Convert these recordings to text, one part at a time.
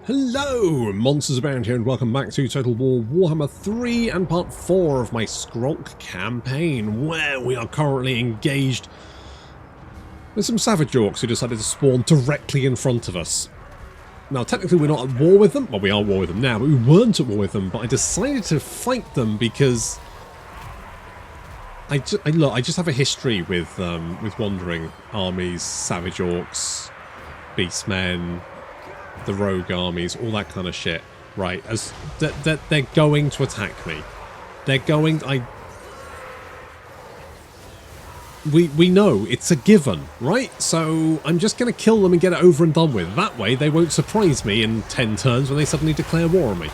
Hello, monsters abound here, and welcome back to Total War Warhammer 3 and part 4 of my Skrolk campaign, where we are currently engaged with some savage orcs who decided to spawn directly in front of us. Now, technically we're not at war with them. Well, we are at war with them now, but we weren't at war with them, but I decided to fight them because I just have a history with wandering armies, savage orcs, beastmen, the rogue armies, all that kind of shit, right? As they're going to attack me. They're going. We know it's a given, right? So I'm just going to kill them and get it over and done with. That way, they won't surprise me in 10 turns when they suddenly declare war on me.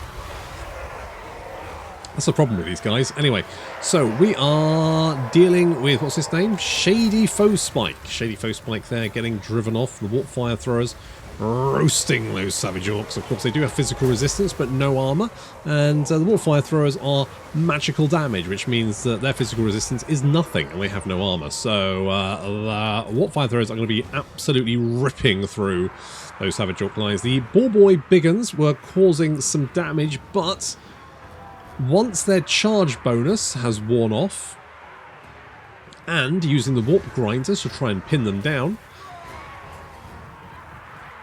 That's the problem with these guys. Anyway, so we are dealing with, what's his name? Shady Foe Spike. Shady Foe Spike there, getting driven off. The warp fire throwers roasting those savage orcs. Of course, they do have physical resistance, but no armor. And the warp fire throwers are magical damage, which means that their physical resistance is nothing, and they have no armor. So the warp fire throwers are going to be absolutely ripping through those savage orc lines. The ball boy biggins were causing some damage, but once their charge bonus has worn off, and using the warp grinders to try and pin them down,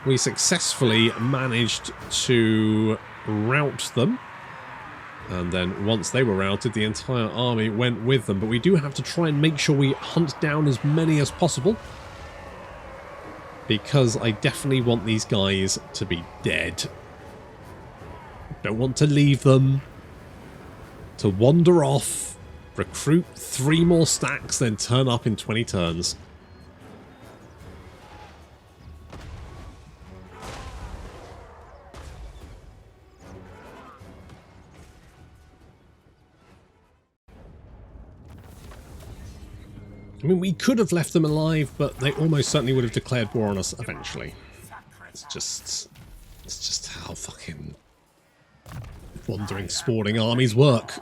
we successfully managed to rout them. And then once they were routed, the entire army went with them. But we do have to try and make sure we hunt down as many as possible, because I definitely want these guys to be dead. Don't want to leave them to wander off, recruit 3 more stacks, then turn up in 20 turns. I mean, we could have left them alive, but they almost certainly would have declared war on us eventually. It's just how fucking wandering, spawning armies work.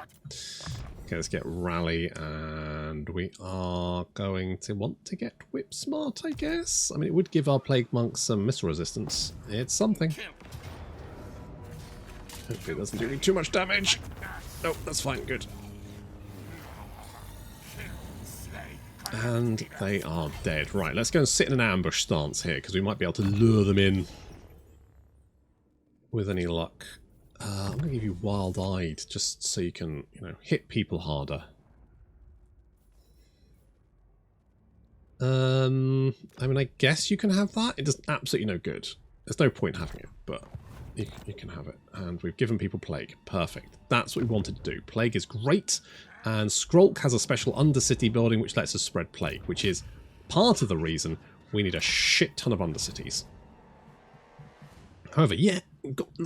Okay, let's get rally, and we are going to want to get whip smart, I guess. I mean, it would give our plague monks some missile resistance. It's something. Hopefully it doesn't do me too much damage. No, that's fine, good. And they are dead. Right, let's go and sit in an ambush stance here, because we might be able to lure them in with any luck. I'm going to give you wild-eyed, just so you can, hit people harder. I mean, I guess you can have that. It does absolutely no good. There's no point having it, but you can have it. And we've given people plague. Perfect. That's what we wanted to do. Plague is great. And Skrolk has a special Undercity building which lets us spread plague, which is part of the reason we need a shit ton of Undercities. However, yeah,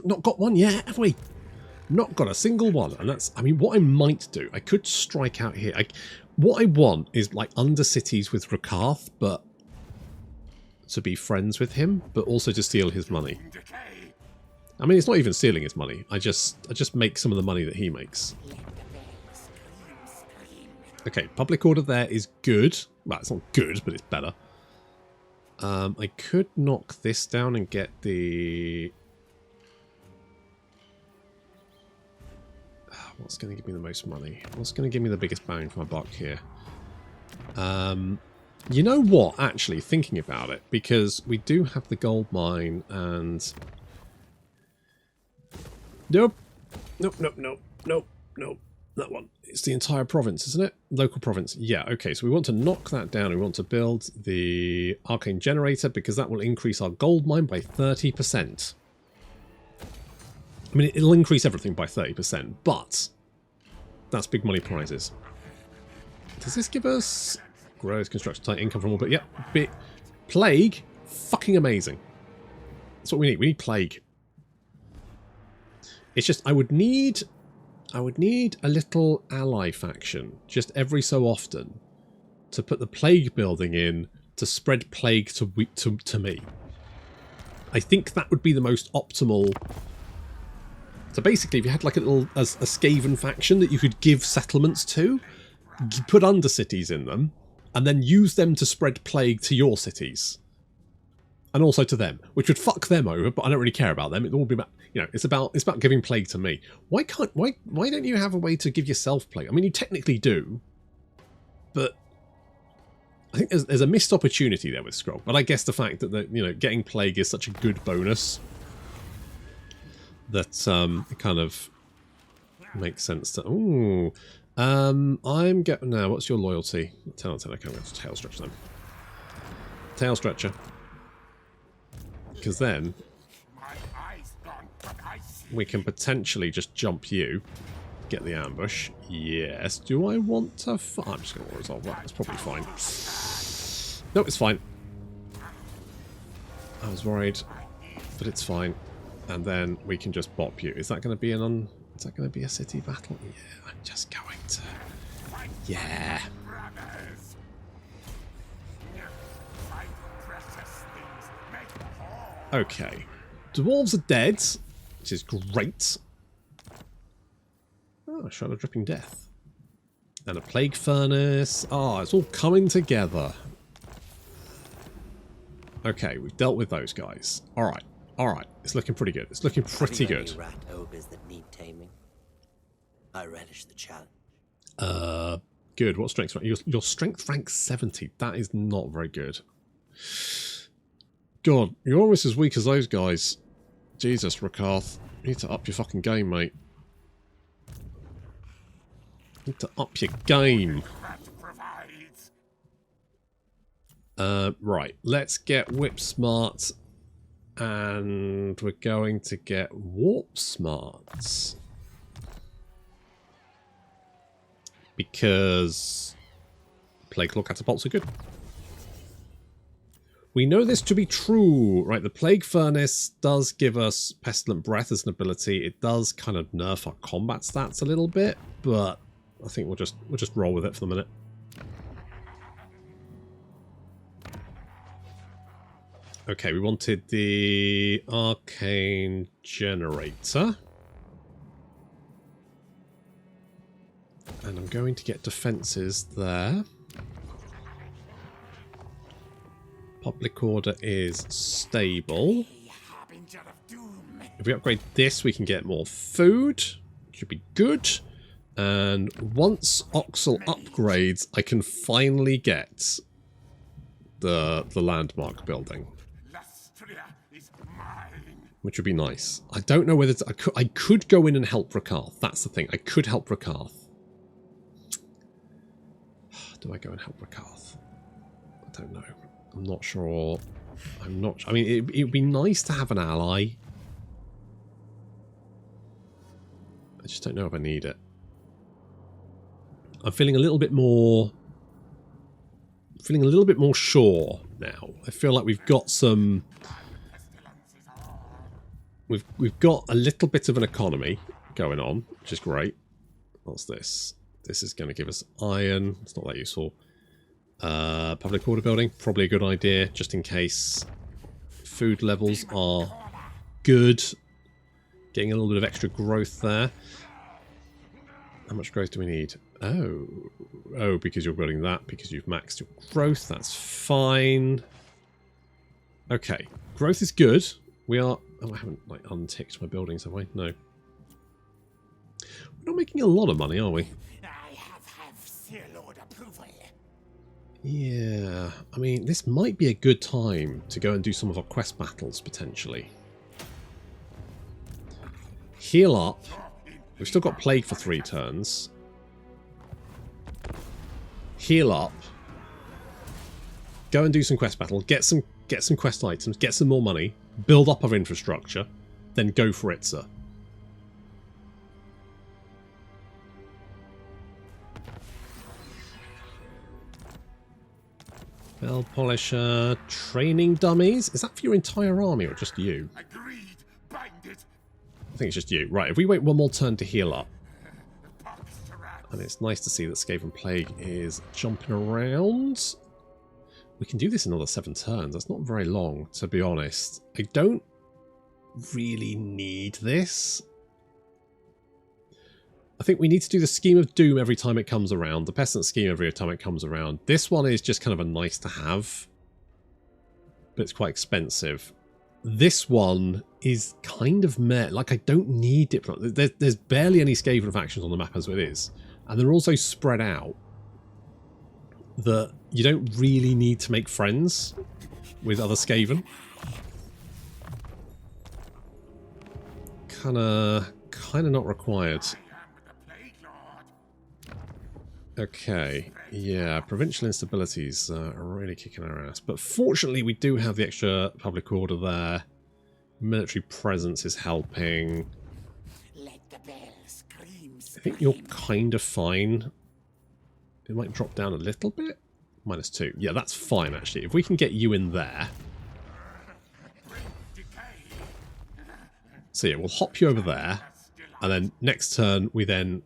not got one yet, have we? Not got a single one. And that's, I mean, what I might do, I could strike out here. What I want is like Undercities with Rakarth, but to be friends with him, but also to steal his money. I mean, it's not even stealing his money. I just make some of the money that he makes. Okay, public order there is good. Well, it's not good, but it's better. I could knock this down and get the... What's going to give me the most money? What's going to give me the biggest bang for my buck here? You know what, actually, thinking about it, because we do have the gold mine and... Nope. Nope, nope, nope, nope, nope. That one. It's the entire province, isn't it? Local province. Yeah, okay, so we want to knock that down. We want to build the arcane generator because that will increase our gold mine by 30%. I mean, it'll increase everything by 30%, but that's big money prizes. Does this give us growth, construction, type, income from all? But yeah, plague, fucking amazing. That's what we need. We need plague. It's just I would need a little ally faction just every so often to put the plague building in to spread plague to me. I think that would be the most optimal. So basically, if you had like a Skaven faction that you could give settlements to, you put Undercities in them, and then use them to spread plague to your cities. and also to them, which would fuck them over, but I don't really care about them. It'll all be about, you know, it's about giving plague to me. Why don't you have a way to give yourself plague? I mean, you technically do, but I think there's a missed opportunity there with Skrolk. But I guess the fact that you know, getting plague is such a good bonus that it kind of makes sense to. Ooh, I'm getting now. What's your loyalty? 10 out of 10. Okay, I'm going to tail stretch them. Tail stretcher. Because then we can potentially just jump you, get the ambush. Yes. Do I want to? I'm just going to resolve that. It's probably fine. No, it's fine. I was worried, but it's fine. And then we can just bop you. Is that going to be an Is that going to be a city battle? Yeah, I'm just going to. Yeah. Okay. Dwarves are dead, which is great. Oh, a Shroud of Dripping Death. And a Plague Furnace. Oh, it's all coming together. Okay, we've dealt with those guys. Alright. Alright. It's looking pretty good. It's looking pretty good. Rat ogres that need taming. I relish the challenge. Good. What strength rank? Your strength rank 70. That is not very good. God, you're almost as weak as those guys. Jesus, Rakarth. You need to up your fucking game, mate. You need to up your game. Right. Let's get Whip Smart. And we're going to get Warp Smarts. Because Plague Claw Catapults are good. We know this to be true, right? The Plague Furnace does give us Pestilent Breath as an ability. It does kind of nerf our combat stats a little bit, but I think we'll just roll with it for the minute. Okay, we wanted the Arcane Generator. And I'm going to get defenses there. Public order is stable. If we upgrade this, we can get more food. Should be good. And once Oxel upgrades, I can finally get the landmark building. Which would be nice. I don't know whether I could go in and help Rakarth. That's the thing. I could help Rakarth. Do I go and help Rakarth? I don't know. I'm not sure. I'm not. I mean, it would be nice to have an ally. I just don't know if I need it. I'm feeling a little bit more. Feeling a little bit more sure now. I feel like we've got some. We've got a little bit of an economy going on, which is great. What's this? This is going to give us iron. It's not that useful. Public order building, probably a good idea, just in case. Food levels are good. Getting a little bit of extra growth there. How much growth do we need? Oh, because you're building that, because you've maxed your growth. That's fine. Okay, growth is good. We are. Oh, I haven't like unticked my buildings, have I? No. We're not making a lot of money, are we? I have seal lord approval. Yeah, I mean, this might be a good time to go and do some of our quest battles, potentially. Heal up. We've still got Plague for 3 turns. Heal up. Go and do some quest battle. Get some quest items. Get some more money. Build up our infrastructure. Then go for it, sir. Bell Polisher, training dummies. Is that for your entire army or just you? Agreed. Bind it. I think it's just you. Right, if we wait one more turn to heal up. And it's nice to see that Skaven Plague is jumping around. We can do this in another 7 turns. That's not very long, to be honest. I don't really need this. I think we need to do the Scheme of Doom every time it comes around. The Pestilent Scheme every time it comes around. This one is just kind of a nice to have. but it's quite expensive. This one is kind of meh. Like, I don't need diplomat. There's barely any Skaven factions on the map as it is. And they're also spread out that you don't really need to make friends with other Skaven. Kinda not required. Okay, yeah, provincial instabilities are really kicking our ass. But fortunately, we do have the extra public order there. Military presence is helping. I think you're kind of fine. It might drop down a little bit. -2. Yeah, that's fine, actually. If we can get you in there. So yeah, we'll hop you over there. And then next turn, we then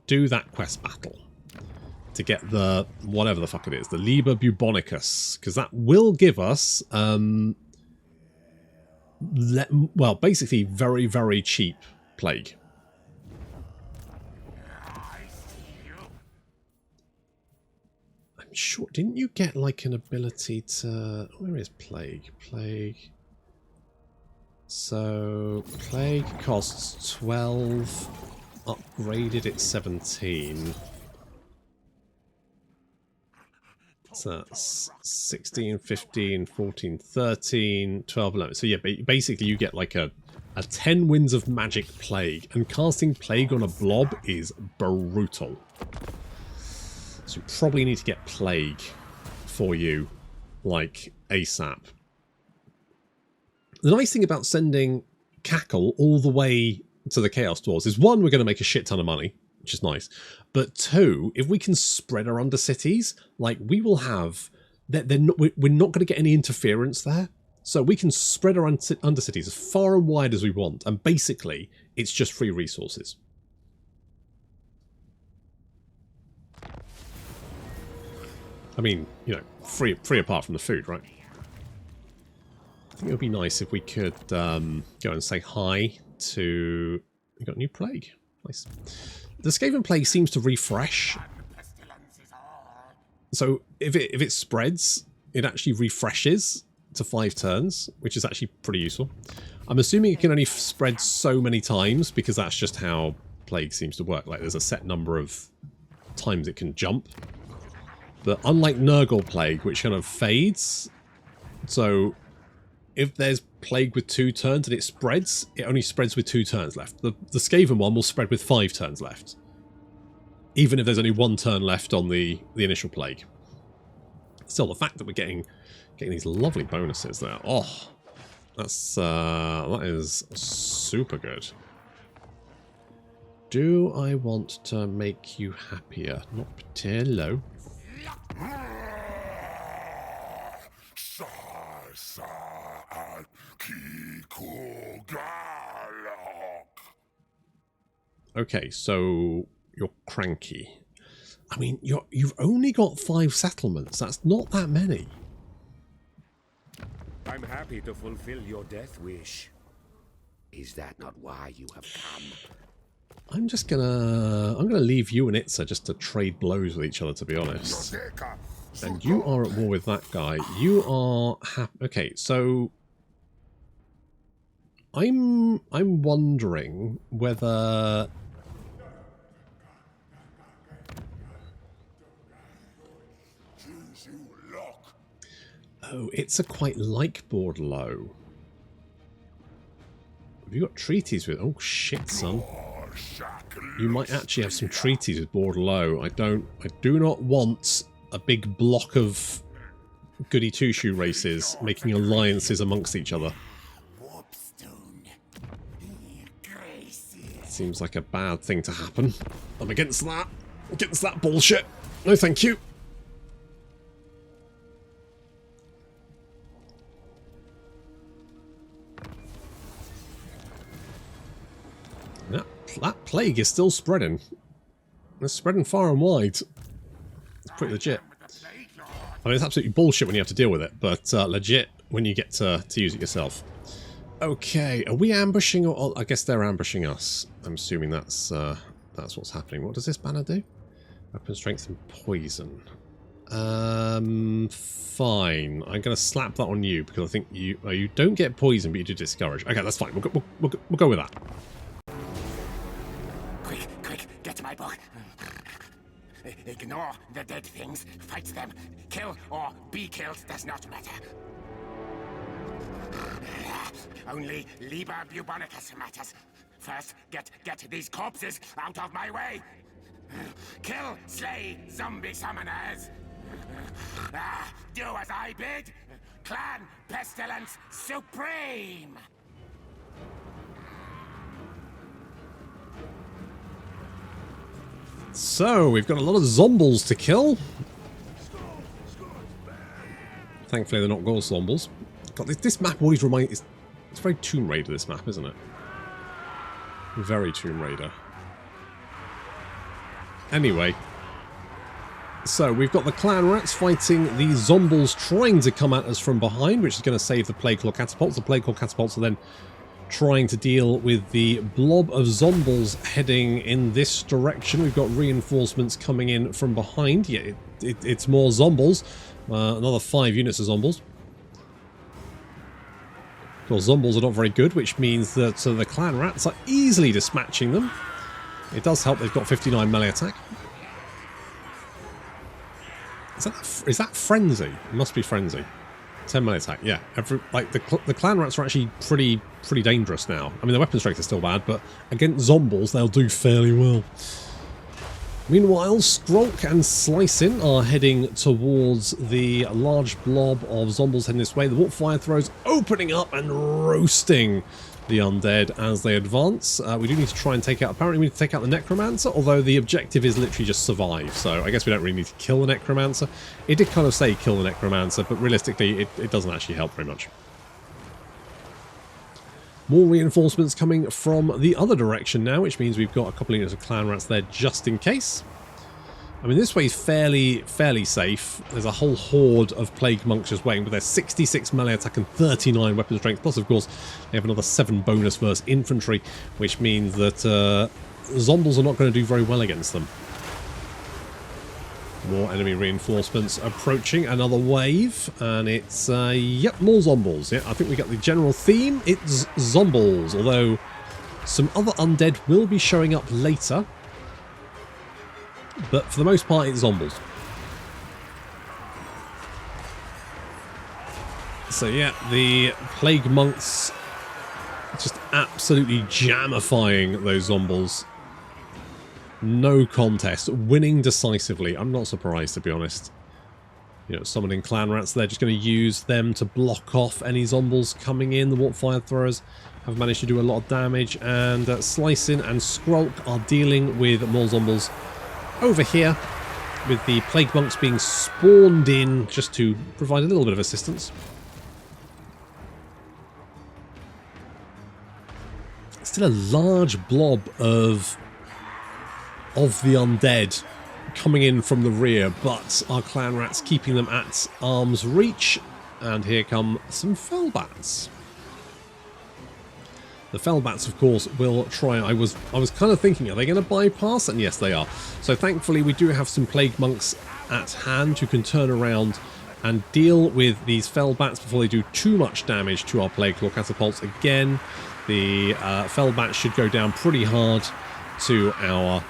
do that quest battle. To get the, whatever the fuck it is, the Liber Bubonicus, because that will give us, well, basically very, very cheap plague. I'm sure, didn't you get like an ability to, where is plague? Plague. So, plague costs 12, upgraded it's 17. So that's 16, 15, 14, 13, 12, 11. So yeah, basically you get like a 10 winds of magic plague. And casting plague on a blob is brutal. So you probably need to get plague for you, like ASAP. The nice thing about sending Cackle all the way to the Chaos Dwarves is, one, we're going to make a shit ton of money, which is nice. But two, if we can spread our undercities, like we will have, we're not going to get any interference there. So we can spread our undercities as far and wide as we want. And basically, it's just free resources. I mean, you know, free apart from the food, right? I think it would be nice if we could go and say hi to... We got a new plague. Nice. The Skaven plague seems to refresh. So if it spreads, it actually refreshes to 5 turns, which is actually pretty useful. I'm assuming it can only spread so many times because that's just how plague seems to work. Like there's a set number of times it can jump. But unlike Nurgle plague, which kind of fades, so if there's plague with 2 turns and it spreads, it only spreads with 2 turns left. The Skaven one will spread with 5 turns left. Even if there's only 1 turn left on the initial plague. Still, the fact that we're getting these lovely bonuses there. Oh, that is super good. Do I want to make you happier? Not particularly. Okay, so you're cranky. I mean, you've only got 5 settlements. That's not that many. I'm happy to fulfill your death wish. Is that not why you have come? I'm gonna leave you and Itza just to trade blows with each other, to be honest. And you are at war with that guy. You are okay, so I'm wondering whether Itza quite like Borderlow. Have you got treaties with? Oh shit, son. You might actually have some treaties with Borderlow. I do not want a big block of goody two-shoe races making alliances amongst each other. Seems like a bad thing to happen. I'm against that. Against that bullshit. No thank you. That plague is still spreading. It's spreading far and wide. It's pretty legit. I mean, it's absolutely bullshit when you have to deal with it, but legit when you get to use it yourself. Okay, are we ambushing or I guess they're ambushing us. I'm assuming that's what's happening. What does this banner do? Weapon strength and poison. Fine. I'm going to slap that on you because I think you don't get poison, but you do discourage. Okay, that's fine. We'll go with that. Quick, get my book. Ignore the dead things. Fight them. Kill or be killed does not matter. Only Liber Bubonic matters. First, get these corpses out of my way. Kill, slay, zombie summoners. Do as I bid. Clan Pestilens Supreme. So, we've got a lot of zombles to kill. Thankfully, they're not gore zombles. God, this map always reminds... It's very Tomb Raider, this map, isn't it? Very Tomb Raider. Anyway. So, we've got the clan rats fighting the zombles trying to come at us from behind, which is going to save the Plague Claw catapults. The Plague Claw catapults are then trying to deal with the blob of zombles heading in this direction. We've got reinforcements coming in from behind. Yeah, it's more zombles. Another 5 units of zombles. Of course, zombles are not very good, which means that the clan rats are easily dispatching them. It does help they've got 59 melee attack. Is that Frenzy? It must be Frenzy. 10 melee attack, yeah. The clan rats are actually pretty dangerous now. I mean, the weapon strength is still bad, but against zombles, they'll do fairly well. Meanwhile, Skrolk and Slicin are heading towards the large blob of zombles heading this way. The warp fire throws opening up and roasting the undead as they advance. We do need to try and take out... Apparently we need to take out the Necromancer, although the objective is literally just survive. So I guess we don't really need to kill the Necromancer. It did kind of say kill the Necromancer, but realistically it doesn't actually help very much. More reinforcements coming from the other direction now, which means we've got a couple of units of clan rats there just in case. I mean, this way is fairly safe. There's a whole horde of plague monks just waiting, but there's 66 melee attack and 39 weapon strength. Plus, of course, they have another 7 bonus versus infantry, which means that zombles are not going to do very well against them. More enemy reinforcements approaching. Another wave. And it's, yep, more zombles. Yeah, I think we got the general theme. It's zombles. Although some other undead will be showing up later. But for the most part, it's zombles. So yeah, the plague monks just absolutely jamifying those zombles. No contest, winning decisively. I'm not surprised, to be honest. You know, summoning clan rats, they're just going to use them to block off any zombles coming in. The warp fire throwers have managed to do a lot of damage, and Slicin and Skrolk are dealing with more zombles over here, with the plague monks being spawned in just to provide a little bit of assistance. Still a large blob of the undead coming in from the rear, but our clan rats keeping them at arm's reach. And here come some fellbats. The fellbats, of course, will try. I was kind of thinking, are they going to bypass? And yes, they are. So thankfully, we do have some plague monks at hand who can turn around and deal with these fellbats before they do too much damage to our plague claw catapults. Again, the fellbats should go down pretty hard to our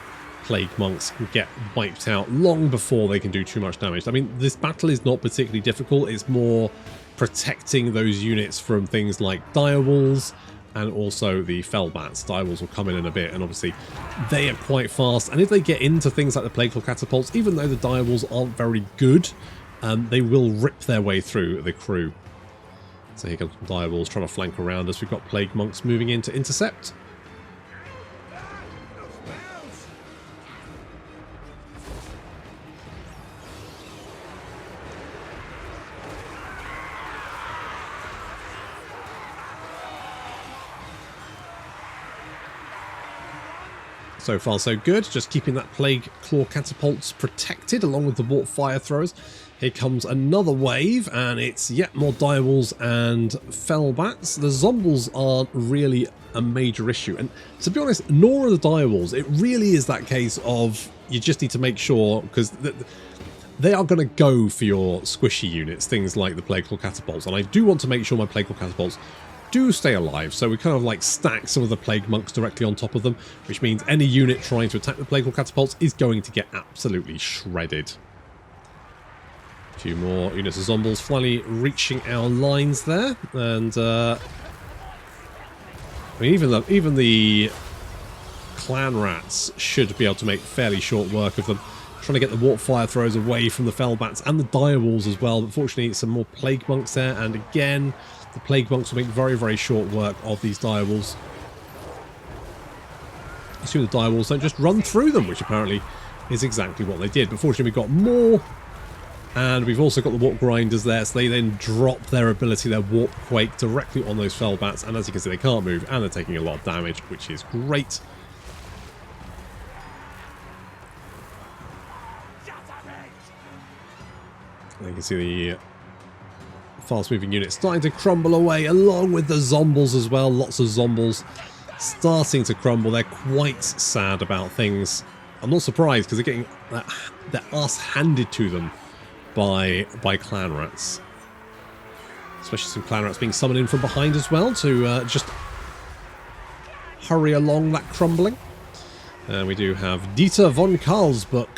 plague monks and get wiped out long before they can do too much damage. I mean, this battle is not particularly difficult. It's more protecting those units from things like direwolves and also the fellbats. Direwolves will come in a bit, and obviously they are quite fast. And if they get into things like the plague claw catapults, even though the direwolves aren't very good, they will rip their way through the crew. So here comes some direwolves trying to flank around us. We've got plague monks moving in to intercept. So far so good, just keeping that plague claw catapults protected along with the warp fire throwers. Here comes another wave, and it's yet more direwolves and fellbats. The zombles aren't really a major issue, and to be honest, nor are the direwolves. It really is that case of you just need to make sure, because they are going to go for your squishy units, things like the Plague Claw Catapults. And I do want to make sure my Plague Claw Catapults do stay alive, so we kind of like stack some of the Plague Monks directly on top of them, which means any unit trying to attack the Plague Claw Catapults is going to get absolutely shredded. A few more units of Zombies finally reaching our lines there, and I mean even the Clan Rats should be able to make fairly short work of them. Trying to get the Warp Fire Throwers away from the Fellbats and the Dire Walls as well, but fortunately some more Plague Monks there, and again the Plague Monks will make very, very short work of these Dire Walls. Assume the Dire Walls don't just run through them, which apparently is exactly what they did. But fortunately we've got more, and we've also got the Warp Grinders there, so they then drop their ability, their Warp Quake, directly on those Fellbats, and as you can see they can't move, and they're taking a lot of damage, which is great. And you can see the fast-moving units starting to crumble away, along with the Zombies as well. Lots of Zombies starting to crumble. They're quite sad about things. I'm not surprised, because they're getting their ass handed to them by Clan Rats. Especially some Clan Rats being summoned in from behind as well to just hurry along that crumbling. And we do have Dieter von Karlsburg.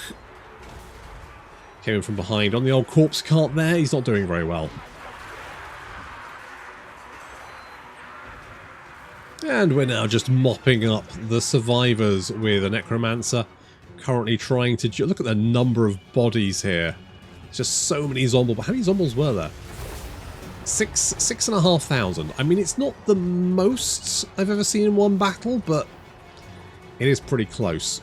Came in from behind on the old corpse cart there. He's not doing very well. And we're now just mopping up the survivors with a Necromancer. Currently trying to... Look at the number of bodies here. It's just so many Zombies. But how many Zombies were there? 6,500. I mean, it's not the most I've ever seen in one battle, but it is pretty close.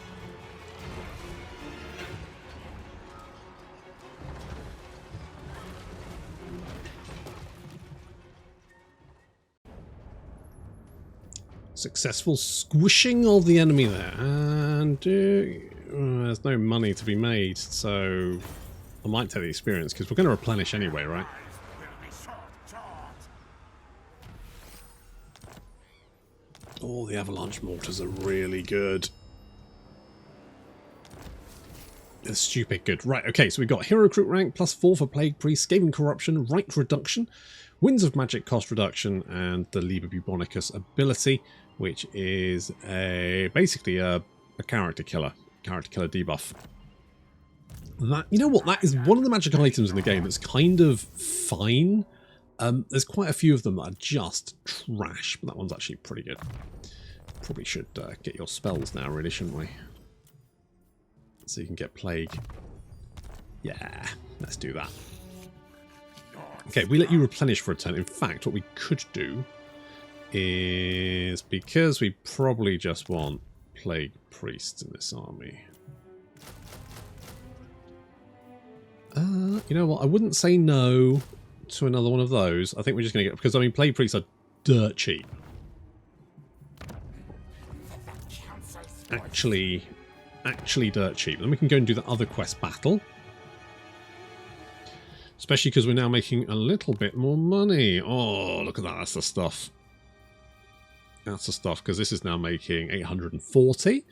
Successful squishing of the enemy there, and there's no money to be made, so I might take the experience because we're going to replenish anyway, right? Oh, the Avalanche Mortars are really good. They're stupid good. Right, okay, so we've got Hero Recruit rank, +4 for Plague Priest, Skaven Corruption, Right Reduction, Winds of Magic cost reduction, and the Liber Bubonicus ability, which is basically a character killer debuff. That, you know what, that is one of the magic items in the game that's kind of fine. There's quite a few of them that are just trash, but that one's actually pretty good. Probably should get your spells now, really, shouldn't we? So you can get Plague. Yeah, let's do that. Okay, we let you replenish for a turn. In fact, what we could do is, because we probably just want Plague Priests in this army. You know what? I wouldn't say no to another one of those. I think we're just going to get... Because, I mean, Plague Priests are dirt cheap. Actually dirt cheap. Then we can go and do the other quest battle. Especially because we're now making a little bit more money. Oh, look at that. That's the stuff. That's the stuff, because this is now making 840.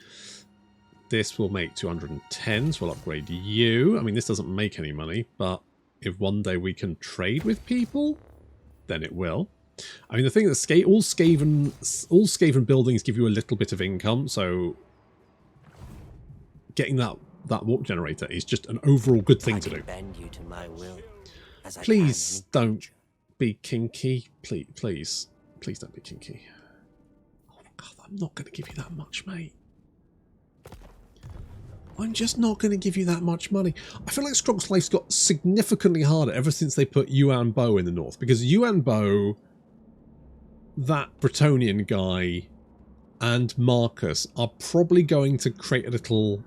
This will make 210, so we'll upgrade you. I mean, this doesn't make any money, but if one day we can trade with people, then it will. I mean, the thing is, all Skaven buildings give you a little bit of income, so getting that warp generator is just an overall good thing to do. Bend you to my will, as I Please can in don't be kinky. Please don't be kinky. Oh God, I'm not going to give you that much, mate. I'm just not going to give you that much money. I feel like Skrolk's life's got significantly harder ever since they put Yuan Bo in the north, because Yuan Bo, that Bretonnian guy, and Marcus are probably going to create a little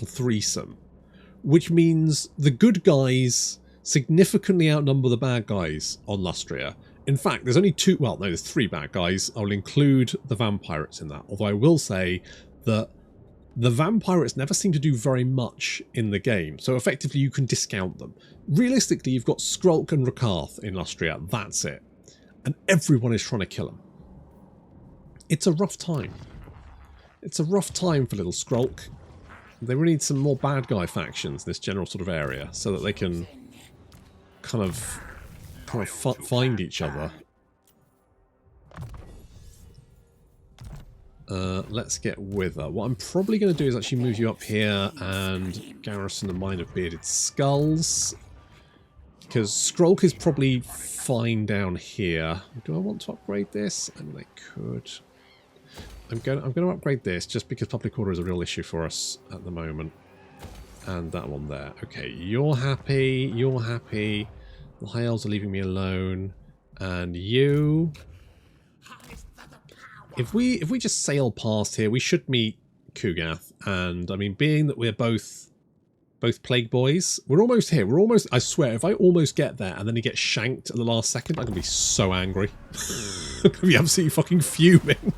threesome, which means the good guys significantly outnumber the bad guys on Lustria. In fact, there's only two, well, no, there's three bad guys. I'll include the vampirates in that, although I will say that the vampirates never seem to do very much in the game, so effectively you can discount them. Realistically, you've got Skrolk and Rakarth in Lustria, that's it. And everyone is trying to kill them. It's a rough time. It's a rough time for little Skrolk. They really need some more bad guy factions in this general sort of area so that they can kind of find each other. Let's get Wither. What I'm probably going to do is actually move you up here and garrison the Mine of Bearded Skulls. Because Skrolk is probably fine down here. Do I want to upgrade this? I mean, I could. I'm going to upgrade this just because public order is a real issue for us at the moment. And that one there. Okay, you're happy. You're happy. The High Elves are leaving me alone. And you... If we just sail past here, we should meet Kugath. And, I mean, being that we're both Plague Boys, we're almost here. We're almost... I swear, if I almost get there and then he gets shanked at the last second, I'm going to be so angry. I'm going to be absolutely fucking fuming.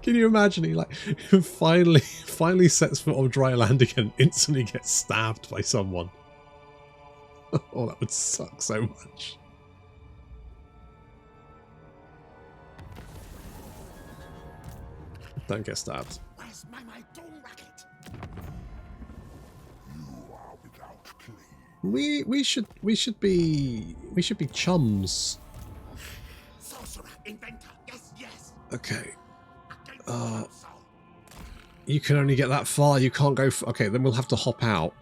Can you imagine? He like finally sets foot on dry land again, instantly gets stabbed by someone. Oh, that would suck so much. Don't get stabbed. Where's my dome racket? You are without claim. We should be chums. Sorcerer, inventor, yes. Okay. You can only get that far. You can't go. Okay, then we'll have to hop out.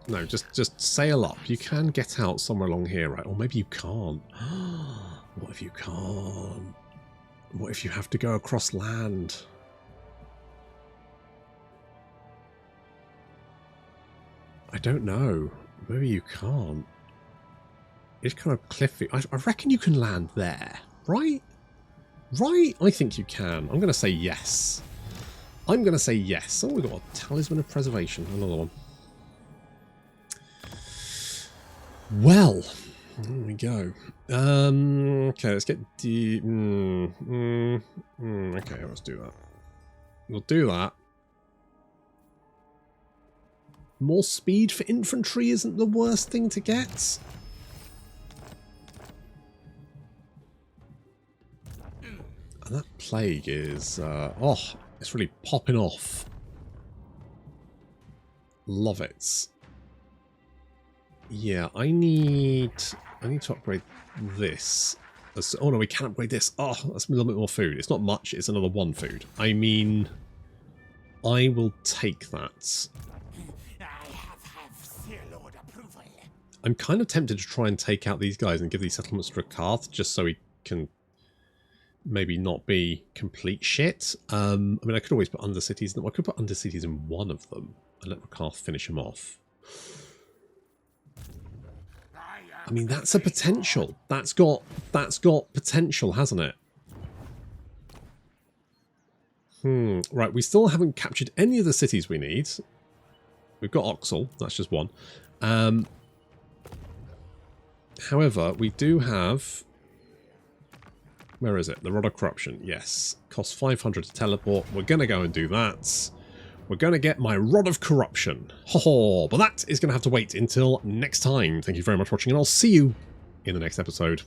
No, just sail up. You can get out somewhere along here, right? Or maybe you can't. What if you can't? What if you have to go across land? I don't know. Maybe you can't. It's kind of cliffy. I reckon you can land there, right? Right? I think you can. I'm going to say yes. I'm going to say yes. Oh, we've got a Talisman of Preservation. Another one. Well, there we go. Okay, let's get the... okay, let's do that. We'll do that. More speed for infantry isn't the worst thing to get. And that plague is, oh, it's really popping off. Love it. Yeah, I need to upgrade this. Oh no, we can upgrade this. Oh, that's a little bit more food. It's not much, it's another 1 food. I mean, I will take that. I have Sir Lord approval. I'm kind of tempted to try and take out these guys and give these settlements to Rakarth, just so he can maybe not be complete shit. I mean, I could always put Undercities in them. I could put Undercities in one of them and let Rakarth finish him off. I mean, that's a potential. That's got potential, hasn't it? Right, we still haven't captured any of the cities we need. We've got Oxel, that's just one. However, we do have... Where is it? The Rod of Corruption. Yes. Costs 500 to teleport. We're going to go and do that. We're going to get my Rod of Corruption. Ho-ho! But that is going to have to wait until next time. Thank you very much for watching, and I'll see you in the next episode.